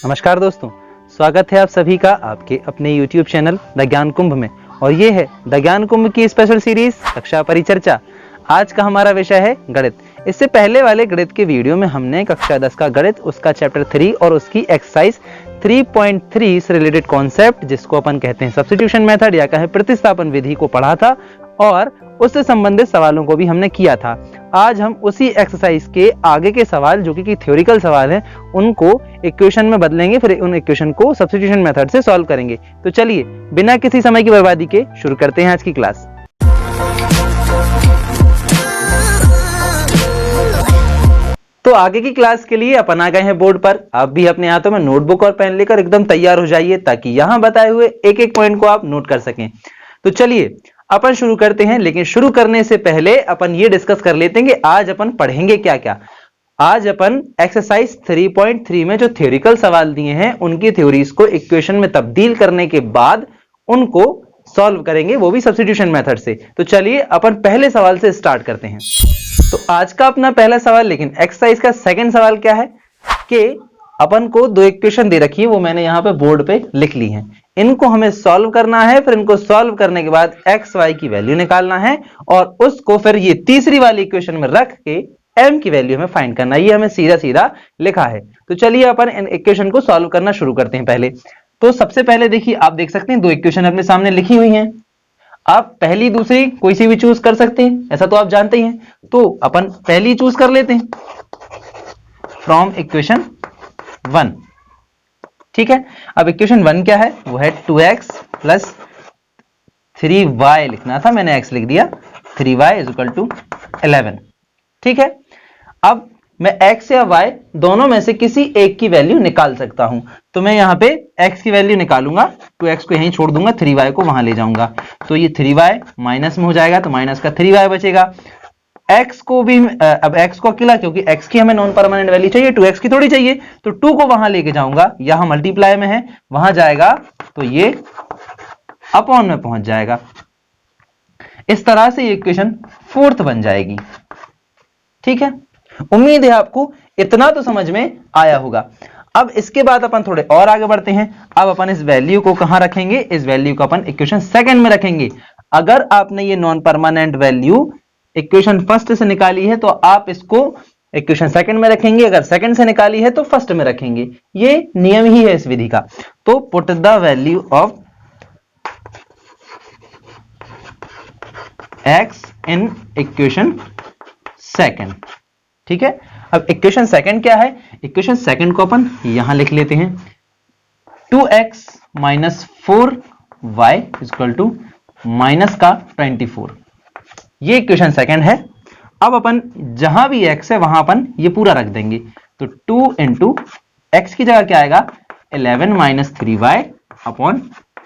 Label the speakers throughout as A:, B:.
A: नमस्कार दोस्तों, स्वागत है आप सभी का आपके अपने YouTube चैनल द ज्ञान कुंभ में। और ये है द ज्ञान कुंभ की स्पेशल सीरीज कक्षा परिचर्चा। आज का हमारा विषय है गणित। इससे पहले वाले गणित के वीडियो में हमने कक्षा 10 का गणित, उसका चैप्टर 3 और उसकी एक्सरसाइज 3.3 से रिलेटेड कॉन्सेप्ट, जिसको अपन कहते हैं सब्स्टिट्यूशन मेथड या कहें प्रतिस्थापन विधि, को पढ़ा था और उससे संबंधित सवालों को भी हमने किया था। आज हम उसी एक्सरसाइज के आगे के सवाल, जो कि थ्योरिकल सवाल हैं, उनको इक्वेशन में बदलेंगे, फिर उन इक्वेशन को सब्स्टिट्यूशन मेथड से सॉल्व करेंगे। तो चलिए बिना किसी समय की बर्बादी के शुरू करते हैं आज की क्लास। तो आगे की क्लास के लिए अपन आ गए हैं बोर्ड पर। आप भी अपने हाथों में नोटबुक और पेन लेकर एकदम तैयार हो जाइए, ताकि यहां बताए हुए एक एक पॉइंट को आप नोट कर सकें। तो चलिए अपन शुरू करते हैं, लेकिन शुरू करने से पहले अपन ये डिस्कस कर लेते हैं कि आज अपन पढ़ेंगे क्या क्या। आज अपन एक्सरसाइज 3.3 में जो थ्योरिकल सवाल दिए हैं, उनकी थ्योरीज को इक्वेशन में तब्दील करने के बाद उनको सॉल्व करेंगे, वो भी सब्स्टिट्यूशन मेथड से। तो चलिए अपन पहले सवाल से स्टार्ट करते हैं। तो आज का अपना पहला सवाल, लेकिन एक्सरसाइज का सेकंड सवाल क्या है कि अपन को दो इक्वेशन दे रखी है, वो मैंने यहां पे बोर्ड पे लिख ली है। इनको हमें सॉल्व करना है, फिर इनको सॉल्व करने के बाद एक्स वाई की वैल्यू निकालना है और उसको फिर ये तीसरी वाली इक्वेशन में रख के m की वैल्यू हमें फाइंड करना है। ये हमें सीधा सीधा लिखा है। तो चलिए अपन इन इक्वेशन को सॉल्व करना शुरू करते हैं। पहले तो सबसे पहले देखिए, आप देख सकते हैं दो इक्वेशन अपने सामने लिखी हुई हैं। आप पहली दूसरी कोई सी भी चूज कर सकते हैं, ऐसा तो आप जानते ही हैं। तो अपन पहली चूज कर लेते हैं फ्रॉम इक्वेशन 1। ठीक है, अब इक्वेशन 1 क्या है? वो है 2x प्लस 3y लिखना था, मैंने x लिख दिया। 3y is equal to 11। ठीक है, अब मैं x या y दोनों में से किसी एक की वैल्यू निकाल सकता हूं। तो मैं यहां पे x की वैल्यू निकालूंगा, 2x को यहीं छोड़ दूंगा, 3y को वहां ले जाऊंगा। तो ये 3y माइनस में हो जाएगा, तो माइनस का 3y बचेगा। x को भी अब x को अकेला, क्योंकि x की हमें नॉन परमानेंट वैल्यू चाहिए, 2x की थोड़ी चाहिए, तो 2 को वहां लेके जाऊंगा, यहां मल्टीप्लाई में है, वहां जाएगा तो ये अपॉन में पहुंच जाएगा। इस तरह से ये इक्वेशन 4th बन जाएगी। ठीक है, उम्मीद है आपको इतना तो समझ में आया होगा। अब इसके बाद अपन थोड़े और आगे बढ़ते हैं। अब अपन इस वैल्यू को कहां रखेंगे? इस वैल्यू को अपन इक्वेशन सेकंड में रखेंगे। अगर आपने ये non permanent value equation first से निकाली है, तो आप इसको इक्वेशन सेकंड में रखेंगे। अगर सेकंड से निकाली है तो फर्स्ट में रखेंगे। ये नियम ही है इस विधि का। तो put the value of x in equation second. ठीक है, अब इक्वेशन सेकंड क्या है? इक्वेशन सेकंड को अपन यहां लिख लेते हैं, 2x minus 4y is equal to minus का 24। ये इक्वेशन सेकंड है। अब अपन जहां भी x है वहां अपन ये पूरा रख देंगे। तो 2 इंटू एक्स की जगह क्या आएगा? 11 minus 3y upon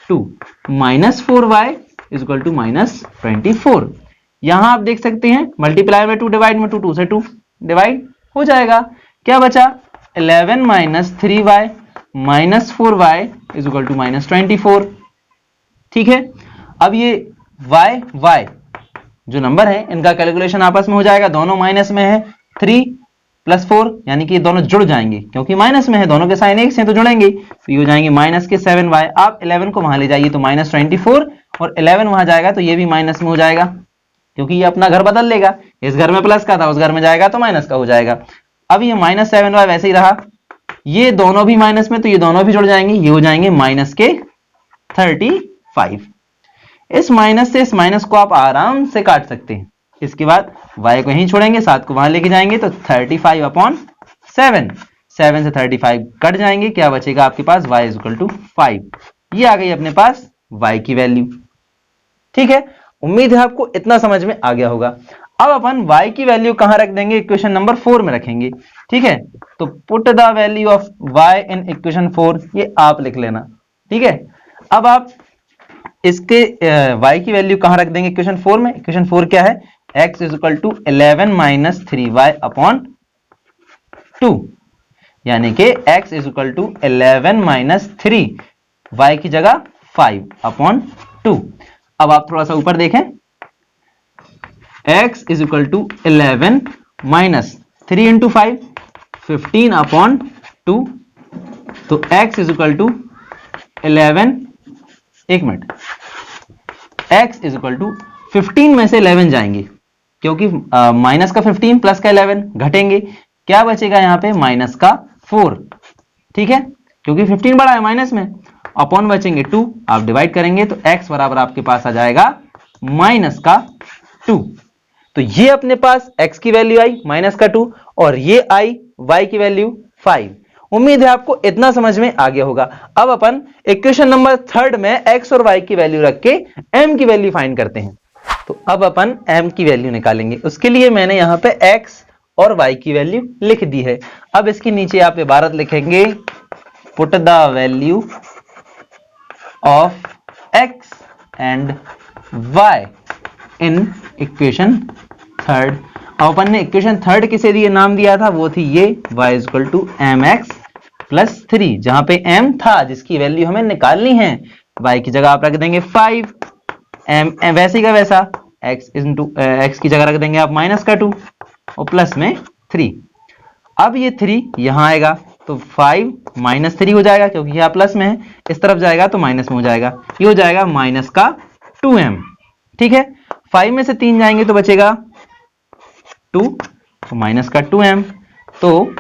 A: 2 minus 4y is equal to minus 24। यहां आप देख सकते हैं मल्टीप्लाई में 2, डिवाइड में 2, 2 से 2 डिवाइड हो जाएगा। क्या बचा? 11 minus 3y minus 4y is equal to minus 24। ठीक है, अब ये y जो नंबर है, इनका कैलकुलेशन आपस में हो जाएगा। दोनों माइनस में है, 3 प्लस 4, यानी कि ये दोनों जुड़ जाएंगे, क्योंकि माइनस में है, दोनों के साइन एक से तो जुड़ेंगे। तो ये हो जाएंगे माइनस के 7y। आप 11 को वहां ले जाइए तो माइनस 24, और 11 वहां जाएगा तो ये भी माइनस में हो जाएगा, क्योंकि ये अपना घर बदल लेगा। इस घर में प्लस का था, उस घर में जाएगा तो माइनस का हो जाएगा। अब ये माइनस 7y वैसे ही रहा, ये दोनों भी माइनस में, तो ये दोनों भी जुड़ जाएंगे, ये हो जाएंगे माइनस के 35। इस माइनस से इस माइनस को आप आराम से काट सकते हैं। इसके बाद y को यहीं छोड़ेंगे, 7 को वहां लेके जाएंगे, तो 35 अपॉन 7 से 35 कट जाएंगे। क्या बचेगा आपके पास? y is equal to 5। ये आ गई अपने पास y की वैल्यू। ठीक है, उम्मीद है आपको इतना समझ में आ गया होगा। अब अपन y की वैल्यू कहां रख देंगे? इक्वेशन नंबर 4 में रखेंगे। ठीक है, तो put the value of y in equation 4, ये आप लिख लेना। ठीक है, अब आप इसके y की वैल्यू कहां रख देंगे? इक्वेशन 4 में। इक्वेशन 4 क्या है? x is equal to 11 minus 3y upon 2, यानी कि x is equal to 11 minus 3, y की जगह 5 अपॉन 2। अब आप थोड़ा सा ऊपर देखें, x is equal to 11 minus 3 into 5, 15 upon 2, तो x इज इक्वल टू 11, एक minute, x is equal to 15 में से 11 जाएंगे क्योंकि माइनस का 15 प्लस का 11 घटेंगे, क्या बचेगा यहाँ पे माइनस का 4, ठीक है, क्योंकि 15 बड़ा है माइनस में, अपॉन बचेंगे 2, आप डिवाइड करेंगे तो x बराबर आपके पास आ जाएगा माइनस का 2। तो ये अपने पास x की वैल्यू आई माइनस का 2 और ये आई y की वैल्यू 5। उम्मीद है आपको इतना समझ में आ गया होगा। अब अपन इक्वेशन नंबर 3 में x और y की वैल्यू रख के m की वैल्यू फाइंड करते हैं। तो अब अपन m की वैल्यू निकालेंगे, उसके लिए मैंने यहां पे x और y की वैल्यू लिख दी है। अब इसके नीचे आप इबारत लिखेंगे, put the value of x and y in equation 3। अब अपन ने इक्वेशन 3 किसे दिए नाम दिया था, वो थी ये y is equal to mx plus 3, जहां पे m था जिसकी वैल्यू हमें निकालनी है, y की जगह आप रख देंगे 5, m वैसे का वैसा x की जगह रख देंगे आप माइनस का 2 और प्लस में 3। अब ये 3 यहां आएगा तो 5 माइनस 3 हो जाएगा क्योंकि यह प्लस में है, इस तरफ जाएगा तो माइनस में हो जाएगा, ये हो जाएगा माइनस का 2m, ठीक है। 5 में से 3 जाएंगे तो बचेगा 2, तो माइनस का 2m, तो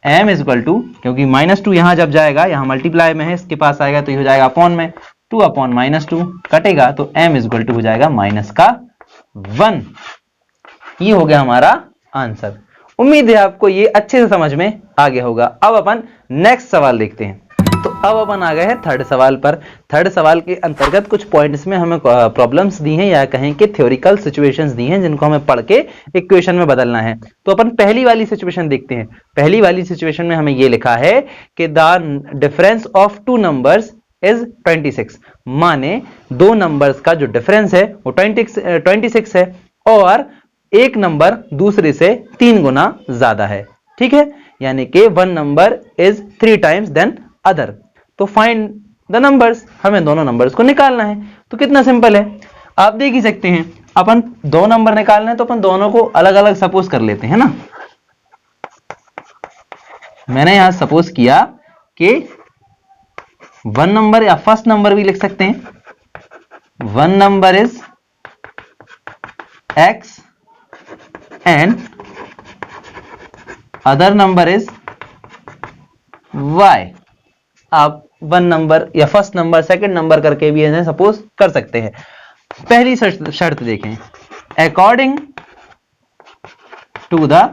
A: m इज इक्वल टू, क्योंकि माइनस 2 यहां जब जाएगा, यहां मल्टीप्लाई में है, इसके पास आएगा तो ये हो जाएगा अपॉन में, 2 अपॉन माइनस 2 कटेगा तो m इज इक्वल टू हो जाएगा माइनस का 1। ये हो गया हमारा आंसर। उम्मीद है आपको ये अच्छे से समझ में आ गया होगा। अब अपन नेक्स्ट सवाल देखते हैं। तो अब अपन आ गए हैं थर्ड सवाल पर। थर्ड सवाल के अंतर्गत कुछ पॉइंट्स में हमें प्रॉब्लम्स दी हैं या कहें कि थ्योरिकल सिचुएशंस दी हैं जिनको हमें पढ़ के इक्वेशन में बदलना है। तो अपन पहली वाली सिचुएशन देखते हैं। पहली वाली सिचुएशन में हमें ये लिखा है कि the difference of two numbers is 26, माने दो नंबर्स का जो डिफरेंस है वो 26 है और एक नंबर दूसरे से 3 गुना ज्यादा है, ठीक है, यानी कि one number is 3 times than other. तो फाइंड द नंबर्स, हमें दोनों नंबर्स को निकालना है। तो कितना सिंपल है, आप देख ही सकते हैं, अपन दो नंबर निकालना है तो अपन दोनों को अलग अलग सपोज कर लेते हैं ना। मैंने यहां सपोज किया कि वन नंबर या फर्स्ट नंबर भी लिख सकते हैं, one number is x and other number is y। आप वन नंबर या फर्स्ट नंबर सेकंड नंबर करके भी इन्हें सपोज कर सकते हैं। पहली शर्त देखें, अकॉर्डिंग टू द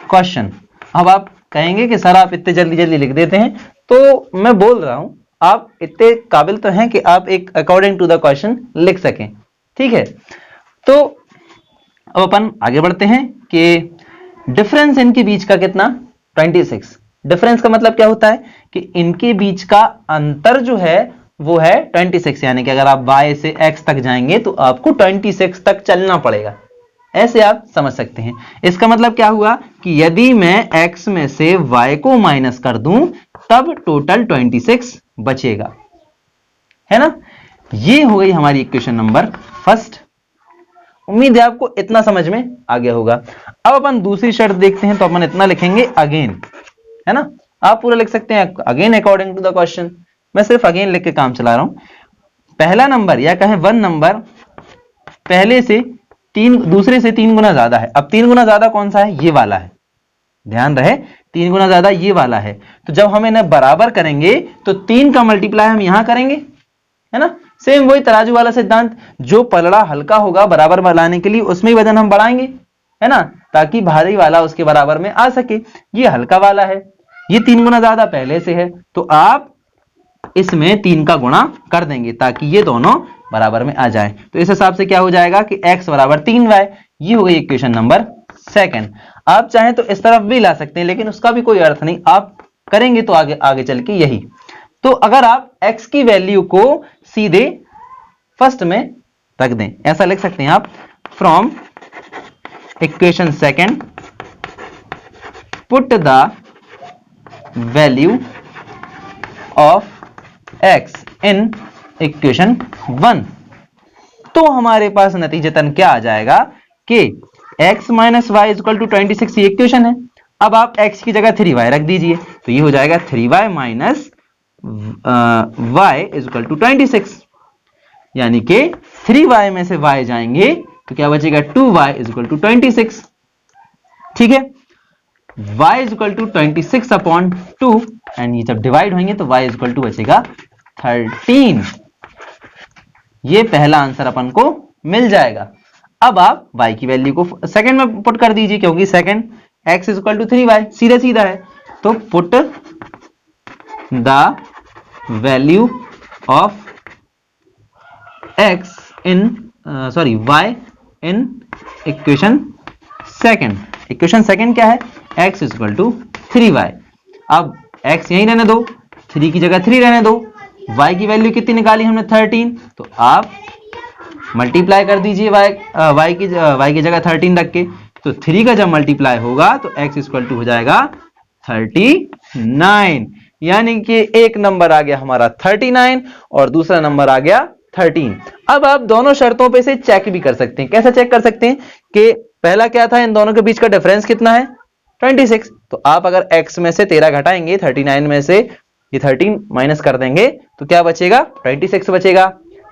A: क्वेश्चन। अब आप कहेंगे कि सर आप इतने जल्दी जल्दी लिख देते हैं, तो मैं बोल रहा हूं आप इतने काबिल तो हैं कि आप एक अकॉर्डिंग टू द क्वेश्चन लिख सकें, ठीक है। तो अब अपन आगे बढ़ते हैं कि डिफरेंस इनके बीच का कितना, 26। डिफरेंस का मतलब क्या होता है कि इनके बीच का अंतर जो है वो है 26, यानी कि अगर आप y से x तक जाएंगे तो आपको 26 तक चलना पड़ेगा, ऐसे आप समझ सकते हैं। इसका मतलब क्या हुआ कि यदि मैं x में से y को माइनस कर दूं तब टोटल 26 बचेगा, है ना। ये हो गई हमारी इक्वेशन नंबर फर्स्ट। उम्मीद है आपको इतना समझ में आ गया होगा। अब अपन दूसरी शर्त देखते हैं, तो अपन इतना लिखेंगे अगेन, है ना। आप पूरा लिख सकते हैं again according to the question, मैं सिर्फ अगेन लिख के काम चला रहा हूं। पहला नंबर या कहें वन नंबर पहले से दूसरे से 3 गुना ज्यादा है। अब 3 गुना ज्यादा कौन सा है, ये वाला है, ध्यान रहे 3 गुना ज्यादा ये वाला है। तो जब हम इन्हें बराबर करेंगे तो 3 का मल्टीप्लाई हम यहां करेंगे, है ना। सेम वही तराजू वाला सिद्धांत, जो पलड़ा हल्का होगा बराबर बनाने के लिए उसमें ही वजन हम बढ़ाएंगे, है ना, ताकि भारी वाला उसके बराबर में आ सके। ये हल्का वाला है, ये 3 गुना ज्यादा पहले से है, तो आप इसमें 3 का गुणा कर देंगे ताकि ये दोनों बराबर में आ जाए। तो इस हिसाब से क्या हो जाएगा कि x बराबर 3y। ये हो गई इक्वेशन नंबर सेकंड। आप चाहें तो इस तरफ भी ला सकते हैं, लेकिन उसका भी कोई अर्थ नहीं, आप करेंगे तो आगे आगे चल के यही। तो अगर आप x की वैल्यू को सीधे फर्स्ट में रख दें, ऐसा लिख सकते हैं आप, from equation second put the value of x in equation 1, तो हमारे पास नतीजतन क्या आ जाएगा कि x minus y equal to 26 ये इक्वेशन है। अब आप x की जगह 3y रख दीजिए, तो ये हो जाएगा 3y minus y is equal to 26, यानी कि 3y में से y जाएंगे तो क्या बचेगा 2y इज इक्वल टू 26। ठीक है, y is equal to 26 upon 2 and ये जब डिवाइड होंगे तो y इज इक्वल टू बचेगा 13। ये पहला आंसर अपन को मिल जाएगा। अब आप y की वैल्यू को सेकंड में पुट कर दीजिए, क्योंकि second x is equal to 3y सीधा सीधा है, तो put the value of x in y in equation second. Equation second क्या है, x is equal to 3y। अब x यहीं रहने दो, 3 की जगह 3 रहने दो, y की वैल्यू कितनी निकाली हमने 13, तो आप मल्टीप्लाई कर दीजिए y की जगह 13 रख के, तो 3 का जब मल्टीप्लाई होगा तो x इक्वल टू हो जाएगा 39, यानी कि एक नंबर आ गया हमारा 39 और दूसरा नंबर आ गया 13। अब आप दोनों शर्तों पे से चेक भी कर सकते हैं। कैसे चेक कर सकते हैं कि पहला क्या था, इन दोनों के बीच का डिफरेंस कितना है 26, तो आप अगर x में से 13 घटाएंगे, 39 में से ये 13 माइनस कर देंगे तो क्या बचेगा 26 बचेगा।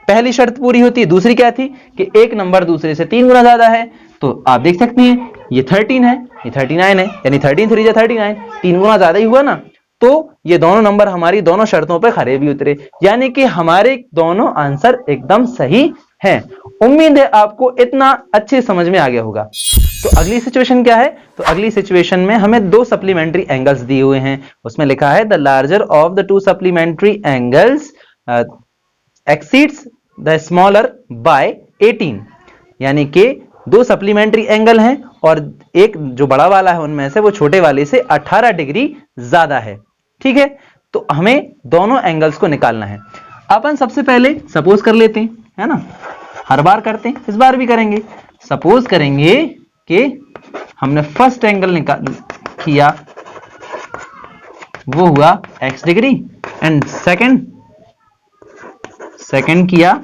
A: पहली शर्त पूरी होती है। दूसरी क्या थी कि एक नंबर दूसरे से 3 गुना ज्यादा है, तो आप देख सकते हैं ये 13 है, ये 39 है, यानी 13 3 जा 39, 3 गुना ज्यादा ही हुआ ना, तो ये दोनों नंबर हमारी दोनों शर्तों पे खरे भी उतरे, यानी कि हमारे दोनों आंसर एकदम सही हैं। उम्मीद है आपको इतना अच्छे समझ में आ गया होगा। तो अगली सिचुएशन क्या है, तो अगली सिचुएशन में हमें दो सप्लीमेंट्री एंगल्स दिए हुए हैं, उसमें लिखा है the larger of the two supplementary angles exceeds the smaller by 18, यानी कि दो सप्लीमेंट्री एंगल हैं और एक जो बड़ा वाला है उनमें से वो छोटे वाले से 18 डिग्री ज्यादा है। ठीक है, तो हमें दोनों एंगल्स को निकालना है। अपन सबसे पहले सपोज कर लेते हैं, है ना, हर बार करते हैं, इस बार भी करेंगे। सपोज करेंगे कि हमने फर्स्ट एंगल निकाल किया, वो हुआ x डिग्री, एंड सेकंड किया,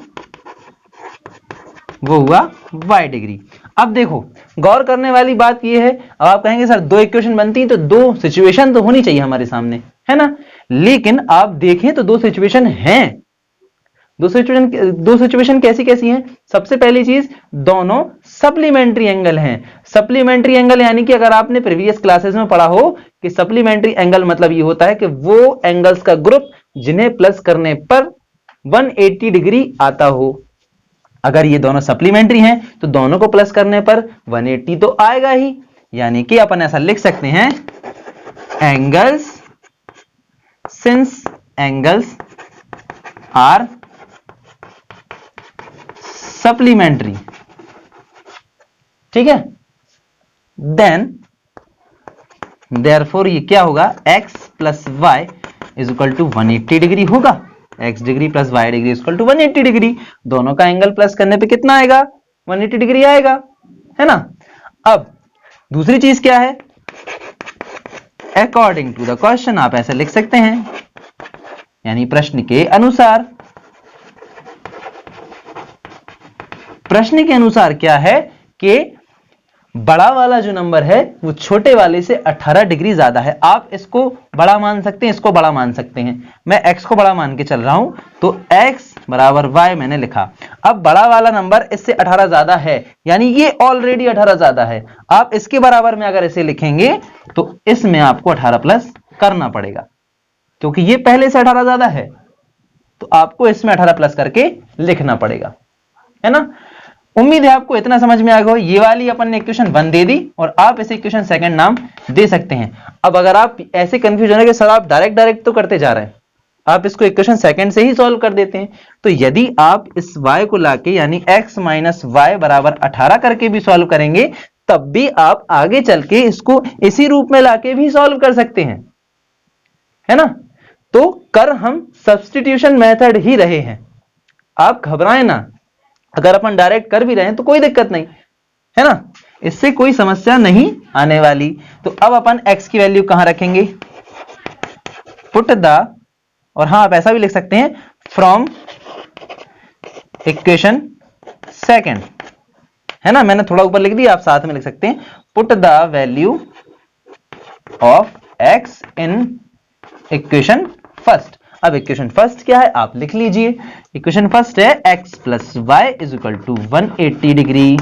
A: वो हुआ y डिग्री। अब देखो, गौर करने वाली बात ये है, अब आप कहेंगे सर दो इक्वेशन बनती हैं तो दो सिचुएशन तो होनी चाहिए हमारे सामने, है ना, लेकिन आप देखें तो दो सिचुएशन हैं। दो सिचुएशन कैसी कैसी हैं? सबसे पहली चीज, दोनों सप्लीमेंट्री एंगल हैं। सप्लीमेंट्री एंगल यानी कि अगर आपने प्रीवियस क्लासेस में पढ़ा हो कि सप्लीमेंट्री एंगल मतलब ये होता है कि वो एंगल्स का ग्रुप जिन्हें प्लस करने पर 180 डिग्री आता हो। अगर ये दोनों सप्लीमेंट्री हैं तो दोनों को प्लस करने पर 180 तो आएगा ही, यानी कि अपन ऐसा लिख सकते हैं angles, since angles are supplementary, ठीक है, देन देयरफॉर ये क्या होगा, x plus y is equal to 180 degree होगा। x degree plus y degree is equal to 180 degree. दोनों का एंगल प्लस करने पे कितना आएगा, 180 डिग्री आएगा, है ना। अब दूसरी चीज क्या है, अकॉर्डिंग टू द क्वेश्चन आप ऐसे लिख सकते हैं, यानी प्रश्न के अनुसार। प्रश्न के अनुसार क्या है कि बड़ा वाला जो नंबर है वो छोटे वाले से 18 डिग्री ज्यादा है। आप इसको बड़ा मान सकते हैं, इसको बड़ा मान सकते हैं। मैं x को बड़ा मान के चल रहा हूं, तो x बराबर y मैंने लिखा। अब बड़ा वाला नंबर इससे 18 ज्यादा है, यानी ये ऑलरेडी 18 ज्यादा है। आप इसके बराबर में अगर इसे लिखेंगे तो इसमें आपको 18 प्लस करना पड़ेगा, क्योंकि ये पहले से 18 ज्यादा है, तो आपको इसमें 18 प्लस करके लिखना पड़ेगा, है ना। उम्मीद है आपको इतना समझ में आ गया। ये वाली अपन ने इक्वेशन 1 दे दी और आप इसे इक्वेशन सेकंड नाम दे सकते हैं। अब अगर आप ऐसे कंफ्यूज होने के सर आप डायरेक्ट तो करते जा रहे हैं, आप इसको इक्वेशन सेकंड से ही सॉल्व कर देते हैं, तो यदि आप इस y को लाके यानी x माइनस वाई बराबर 18 करके भी सॉल्व करेंगे, तब भी आप आगे चल के इसको इसी रूप में लाके भी सॉल्व कर सकते हैं, है ना। तो कर हम सब्स्टिट्यूशन मेथड ही रहे हैं, आप घबराएं ना। अगर अपन डायरेक्ट कर भी रहे हैं तो कोई दिक्कत नहीं, है ना, इससे कोई समस्या नहीं आने वाली। तो अब अपन x की वैल्यू कहां रखेंगे, पुट द, और हाँ आप ऐसा भी लिख सकते हैं फ्रॉम इक्वेशन सेकंड, है ना, मैंने थोड़ा ऊपर लिख दिया, आप साथ में लिख सकते हैं put the value of x in equation first. अब इक्वेशन फर्स्ट क्या है आप लिख लीजिए। इक्वेशन फर्स्ट है x plus y is equal to 180 degree,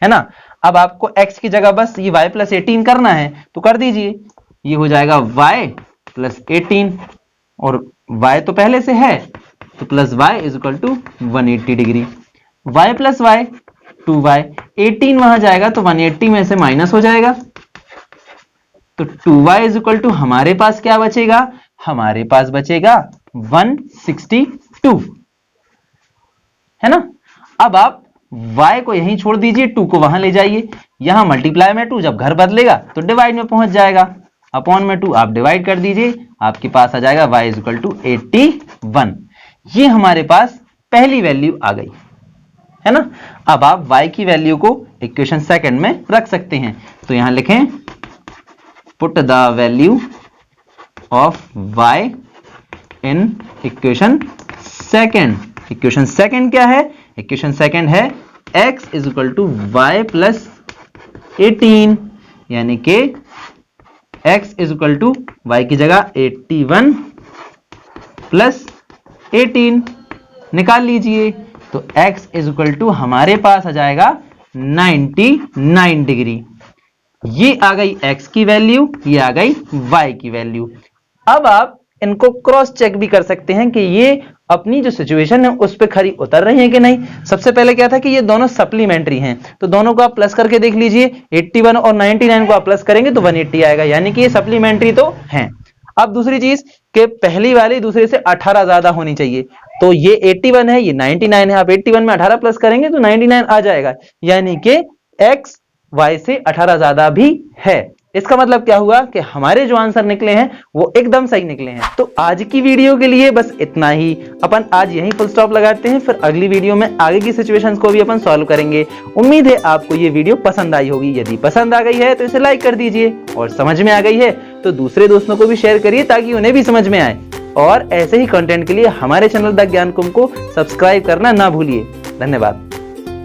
A: है ना। अब आपको x की जगह बस ये y प्लस 18 करना है तो कर दीजिए। ये हो जाएगा y प्लस 18 और y तो पहले से है तो plus y is equal to 180 degree. y plus y 2y, 18 वहां जाएगा तो 180 में से माइनस हो जाएगा तो 2y इज इक्वल टू हमारे पास क्या बचेगा, हमारे पास बचेगा 162, है ना। अब आप y को यहीं छोड़ दीजिए, 2 को वहां ले जाइए, यहां मल्टीप्लाई में 2 जब घर बदलेगा तो डिवाइड में पहुंच जाएगा, अपॉन में 2 आप डिवाइड कर दीजिए, आपके पास आ जाएगा y इज इक्वल टू 81। ये हमारे पास पहली वैल्यू आ गई, है ना। अब आप y की वैल्यू को इक्वेशन सेकंड में रख सकते हैं तो यहां लिखें put the value of y in equation second. Equation second क्या है, इक्वेशन सेकंड है x is equal to y plus 18, यानी कि x is equal to y की जगह 81 प्लस 18 निकाल लीजिए तो x इज इक्वल टू हमारे पास आ जाएगा 99 डिग्री। ये आ गई x की वैल्यू, ये आ गई y की वैल्यू। अब आप इनको क्रॉस चेक भी कर सकते हैं कि ये अपनी जो सिचुएशन है उस पे खरी उतर रही है कि नहीं। सबसे पहले क्या था कि ये दोनों सप्लीमेंट्री हैं तो दोनों को आप प्लस करके देख लीजिए, 81 और 99 को आप प्लस करेंगे तो 180 आएगा, यानी कि ये सप्लीमेंट्री तो हैं। अब दूसरी चीज कि पहली वाली दूसरे से 18 ज्यादा होनी चाहिए, तो ये 81 है, ये 99 है, आप 81 में 18 प्लस करेंगे तो 99 आ जाएगा, यानी कि x y से 18 ज्यादा भी है। इसका मतलब क्या हुआ कि हमारे जो आंसर निकले हैं वो एकदम सही निकले हैं। तो आज की वीडियो के लिए बस इतना ही, अपन आज यहीं फुल स्टॉप लगाते हैं, फिर अगली वीडियो में आगे की सिचुएशंस को भी अपन सॉल्व करेंगे। उम्मीद है आपको ये वीडियो पसंद आई होगी, यदि पसंद आ गई है तो इसे लाइक कर दीजिए और समझ में आ गई है तो दूसरे दोस्तों को भी शेयर करिए ताकि उन्हें भी समझ में आए। और ऐसे ही कंटेंट के लिए हमारे चैनल द ज्ञान कुंभ को सब्सक्राइब करना ना भूलिए। धन्यवाद।